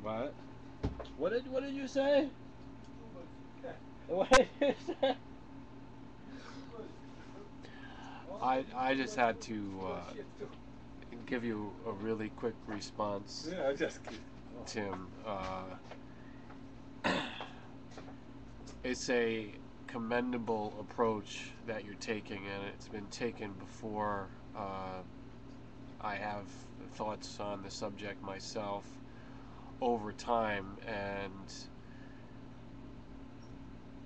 What? What did you say? What did you say? I just had to give you a really quick response, Yeah, I just kidding. Tim. It's a commendable approach that you're taking, and it's been taken before. I have thoughts on the subject myself over time, and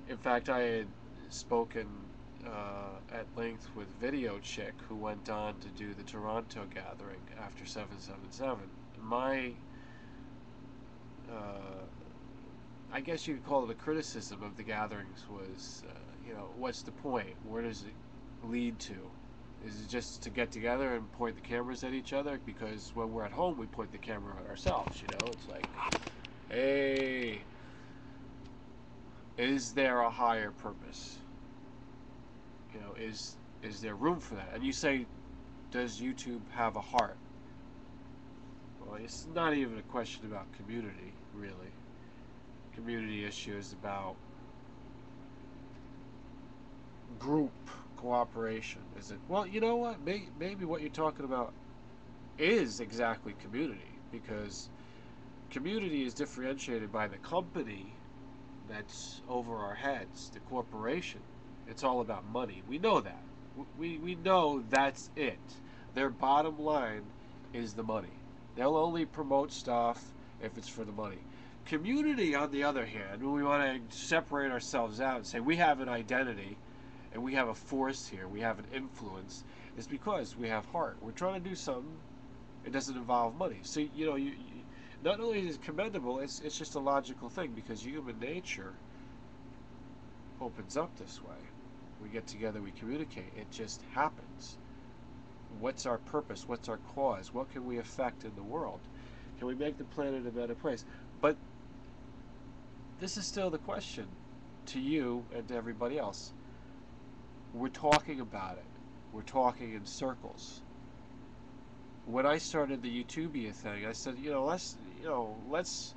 in fact, I had spoken at length with Video Chick, who went on to do the Toronto gathering after 777. My, uh, I guess you could call it a criticism of the gatherings was, what's the point? Where does it lead to? Is it just to get together and point the cameras at each other? Because when we're at home, we point the camera at ourselves, It's like, hey, is there a higher purpose? Is there room for that? And you say, does YouTube have a heart? Well, it's not even a question about community, really. Community issue is about group cooperation. Is it? Well, you know what? Maybe what you're talking about is exactly community, because community is differentiated by the company that's over our heads, the corporation. It's all about money. We know that. We know that's it. Their bottom line is the money. They'll only promote stuff if it's for the money. Community, on the other hand, when we want to separate ourselves out and say we have an identity and we have a force here, we have an influence, is because we have heart. We're trying to do something. It doesn't involve money. So, you not only is it commendable, it's just a logical thing, because human nature opens up this way. We get together, we communicate. It just happens. What's our purpose? What's our cause? What can we affect in the world? Can we make the planet a better place? But this is still the question to you and to everybody else. We're talking about it. We're talking in circles. When I started the YouTubia thing, I said, let's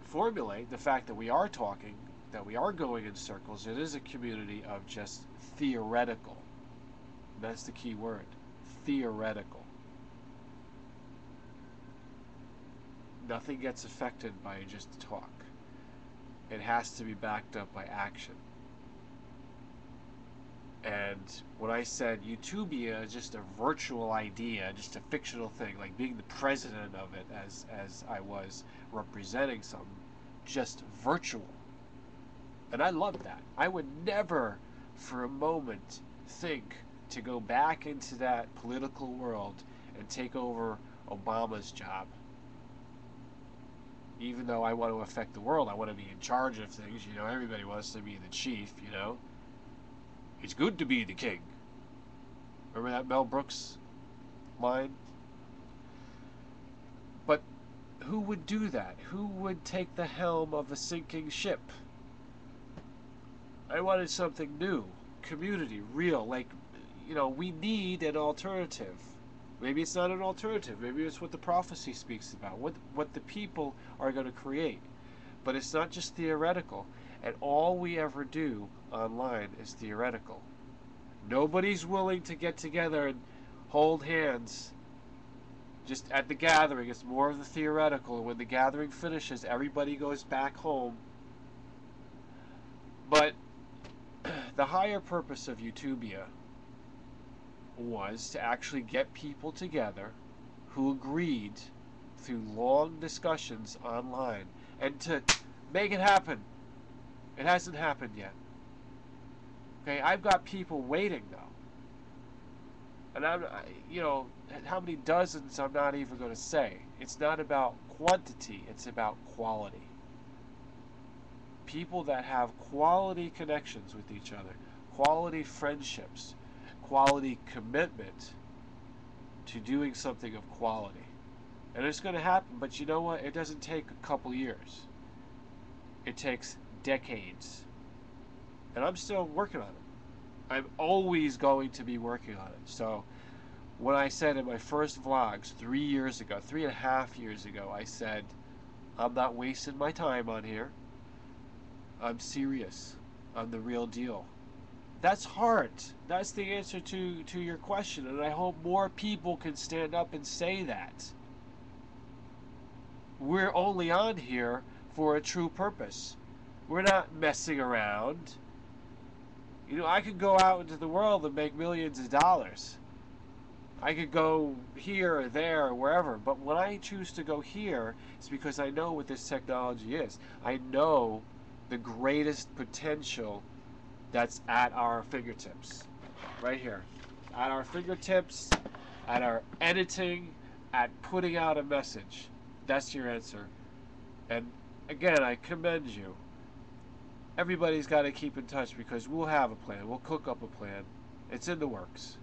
formulate the fact that we are talking, that we are going in circles. It is a community of just theoretical. That's the key word. Theoretical. Nothing gets affected by just talk. It has to be backed up by action. And when I said Utopia is just a virtual idea, just a fictional thing, like being the president of it, as I was representing something, just virtual. And I love that. I would never for a moment think to go back into that political world and take over Obama's job. Even though I want to affect the world, I want to be in charge of things, everybody wants to be the chief, It's good to be the king. Remember that Mel Brooks line? But who would do that? Who would take the helm of a sinking ship? I wanted something new. Community, real. We need an alternative. Maybe it's not an alternative. Maybe it's what the prophecy speaks about. What the people are going to create. But it's not just theoretical. And all we ever do online is theoretical. Nobody's willing to get together and hold hands. Just at the gathering, it's more of the theoretical. When the gathering finishes, everybody goes back home. But the higher purpose of Utopia was to actually get people together who agreed through long discussions online and to make it happen. It hasn't happened yet. Okay, I've got people waiting though. And how many dozens I'm not even going to say. It's not about quantity, it's about quality. People that have quality connections with each other, quality friendships, quality commitment to doing something of quality. And it's going to happen, but you know what? It doesn't take a couple years. It takes decades. And I'm still working on it. I'm always going to be working on it. So When I said in my first vlogs 3 years ago, 3.5 years ago, I said, I'm not wasting my time on here. I'm serious. I'm the real deal. That's heart. That's the answer to your question, and I hope more people can stand up and say that. We're only on here for a true purpose. We're not messing around. You know, I could go out into the world and make millions of dollars. I could go here or there or wherever, but when I choose to go here, it's because I know what this technology is. I know the greatest potential that's at our fingertips. Right here. At our fingertips, at our editing, at putting out a message. That's your answer. And again, I commend you. Everybody's got to keep in touch because we'll have a plan. We'll cook up a plan. It's in the works.